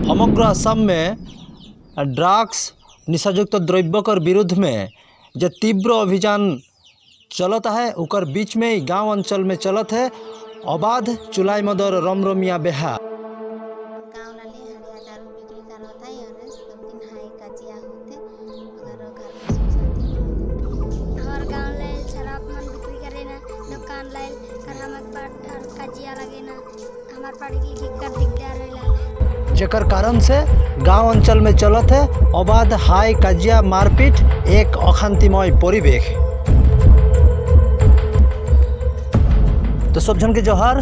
समग्र असम में ड्रग्स निशायुक्त द्रव्यकर विरुद्ध में जो तीव्र अभियान चलता है उकर बीच में ही गांव अंचल में चलत है अबाध चुलाई मदर रमरमिया बेहा। गाँव वाले हड़िया दारू बिक्री करत है और सब दिन हाई कजिया होते अगर घर में सुख शांति हमार गाँव ले शराब मन बिक्री करे ना दुकान लाइल कर हमक पाट कजिया लगे ना हमार पाड़ी की दिक्कत दिखदार रहेला जेकर कारण से गांव अंचल में चलत है अबाध हाई कजिया मारपीट एक अशांतिमय परिवेश। तो सब जन के जोहार।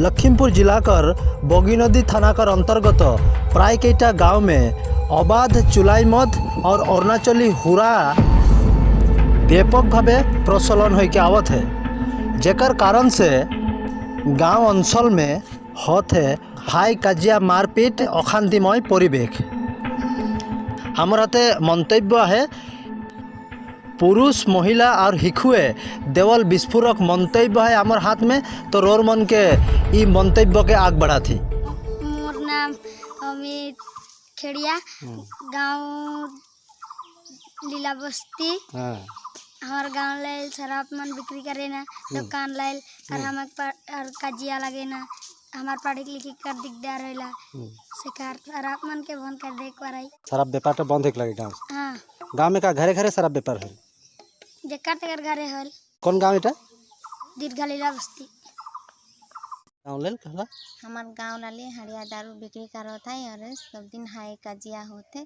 लखीमपुर जिला कर बगी नदी थाना कर अंतर्गत प्राय कईटा गाँव में अबाध चुलाई मद और अरुणाचली हुरा व्यापक भावे प्रचलन होके आवत है, जेकर कारण से गाँव अंचल में होते हाई काजिया मारपीट अशांतिमय परिवेश। हमार हाथे मंतव्य है पुरुष महिला और शिशुए देवल विस्फोरक मंतव्य है हमार हाथ में, तो रोर मन के ई मंतव्य के आग बढ़ा थी। मोर नाम अमित खेड़िया गाँव लीला बस्ती। हमार गाँव लाइल शराब मन बिक्री करे ना दुकान लाइल और हमक और कजिया लगे ना हमार पढ़े लिखे कर दिकदार रहेला शिकार शराब मन के बंद कर दे कराई। शराब व्यापार तो बंद होके लगे गाँव। हाँ गाँव में का घरे घरे शराब व्यापार है। जेकर तेकर घरे हल कौन गाँव एटा? दीर्घ लीला बस्ती। गाँव लेल कहला हमार गाँव लाले हड़िया दारू बिक्री करत है और सब दिन हाई कजिया होते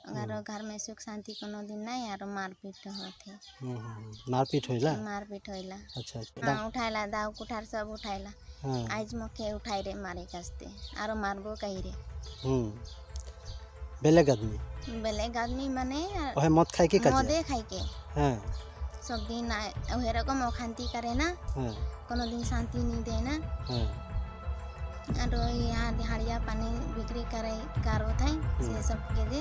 अगर घर में सुख शांति कोनो दिन नहीं और मारपीट होते। मारपीट होइला। मारपीट होइला। अच्छा हाँ उठाइला दाव कुठार सब उठाइला। आज मके उठाई रे मारे कस्ते और मारबो कही रे। बेलेग आदमी माने ओहे मद खाई के मदे खाई के हां सब दिन ओहे रकम अशांति करे ना कोनो दिन शांति नहीं दे ना और यहाँ हड़िया पानी बिक्री करे करो थाई से सब के दे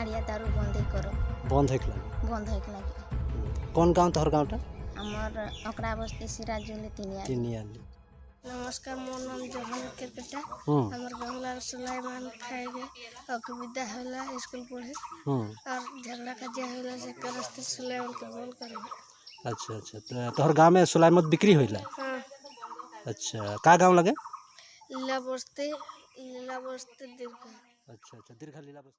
हड़िया दारू बंद करो बंद होके लगे। कौन गांव तोहर गांवटा? हमर ओकरा बस्ती सिराजुली तिनिया। नमस्कार, मोर नाम जहान के बेटा हमर गंगलाल सुलाइमान खाए गए और विद्या होला स्कूल पढ़े और झगड़ा कजिया होला से करस्ते सुलाइमान के बोल करे। अच्छा तो तोहर गांव में सुलाइमत बिक्री होइला। हां अच्छा का गांव लगे? लीला बस्ती दीर्घ। अच्छा दीर्घ लीला बस्ती।